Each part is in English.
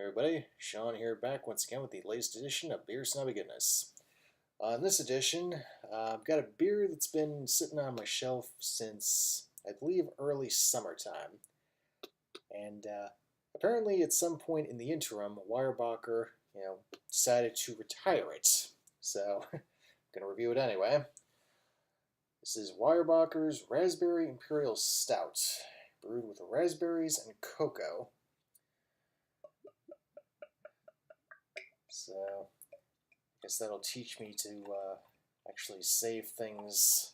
Everybody, Sean here back once again with the latest edition of Beer-snobby Goodness. In this edition, I've got a beer that's been sitting on my shelf since, I believe, early summertime. And apparently at some point in the interim, Weyerbacher, decided to retire it. So, I'm going to review it anyway. This is Weyerbacher's Raspberry Imperial Stout, brewed with raspberries and cocoa. So, I guess that'll teach me to actually save things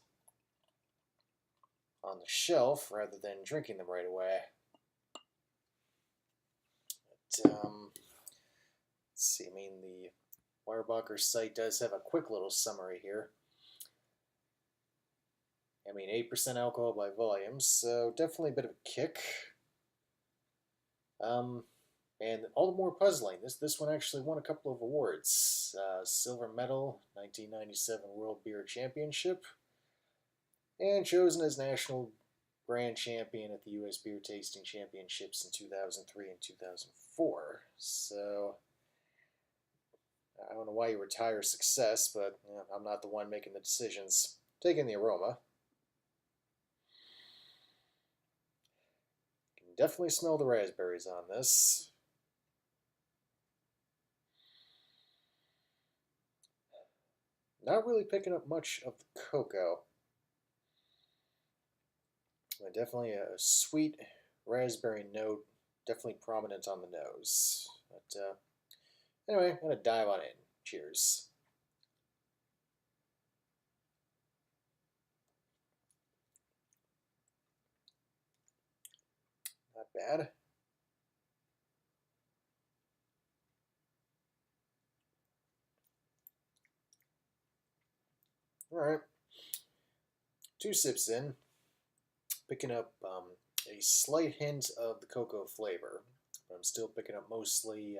on the shelf rather than drinking them right away. But, let's see, I mean, the Weyerbacher site does have a quick little summary here. I mean, 8% alcohol by volume, so definitely a bit of a kick. And all the more puzzling, this one actually won a couple of awards. Silver Medal, 1997 World Beer Championship, and chosen as National Grand Champion at the U.S. Beer Tasting Championships in 2003 and 2004. So, I don't know why you retire success, but I'm not the one making the decisions. Taking the aroma. You can definitely smell the raspberries on this. Not really picking up much of the cocoa. Definitely a sweet raspberry note, definitely prominent on the nose. But anyway, I'm going to dive on in. Cheers. Not bad. Alright, 2 sips in, picking up a slight hint of the cocoa flavor, but I'm still picking up mostly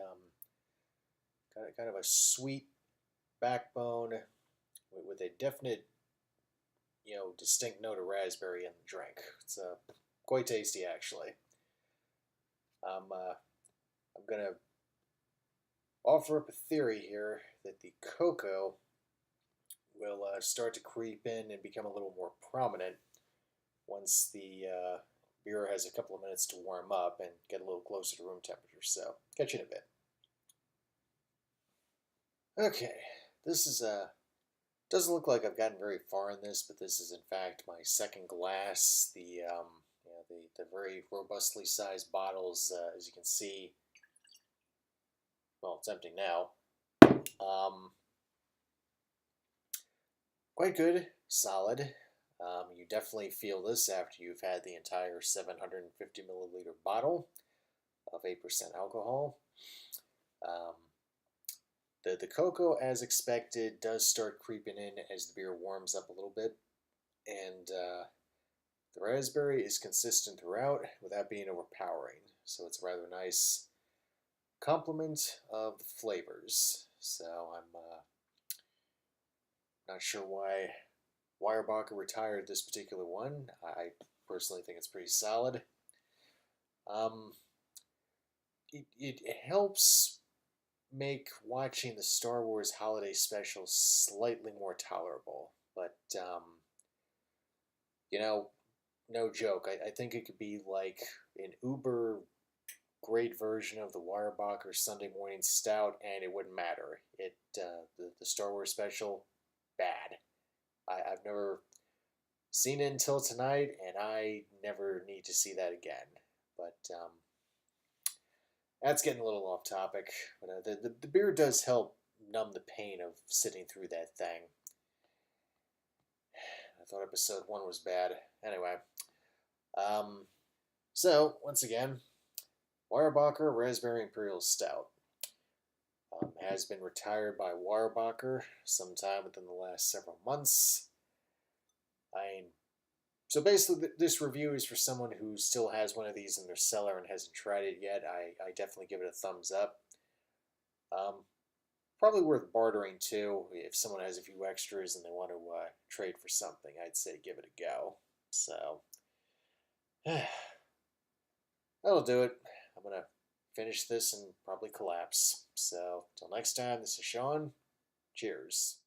kind of a sweet backbone with a definite, distinct note of raspberry in the drink. It's quite tasty, actually. I'm going to offer up a theory here that the cocoa will start to creep in and become a little more prominent once the beer has a couple of minutes to warm up and get a little closer to room temperature. So, catch you in a bit. Okay, this is doesn't look like I've gotten very far in this, but this is in fact my second glass. The very robustly sized bottles, as you can see. Well, it's empty now. Quite good, solid. You definitely feel this after you've had the entire 750 milliliter bottle of 8% alcohol. The cocoa, as expected, does start creeping in as the beer warms up a little bit, and the raspberry is consistent throughout without being overpowering, so it's a rather nice complement of the flavors. So I'm not sure why Weyerbacher retired this particular one. I personally think it's pretty solid. It helps make watching the Star Wars Holiday Special slightly more tolerable. But, no joke. I think it could be like an uber great version of the Weyerbacher Sunday Morning Stout, and it wouldn't matter. The Star Wars Special, bad. I've never seen it until tonight, and I never need to see that again. But that's getting a little off topic. But the beer does help numb the pain of sitting through that thing. I thought episode 1 was bad. Anyway, so once again, Weyerbacher Raspberry Imperial Stout has been retired by Weyerbacher sometime within the last several months. So basically, this review is for someone who still has one of these in their cellar and hasn't tried it yet. I definitely give it a thumbs up. Probably worth bartering too. If someone has a few extras and they want to trade for something, I'd say give it a go. So, that'll do it. I'm going to finish this and probably collapse. So, till next time, this is Sean. Cheers.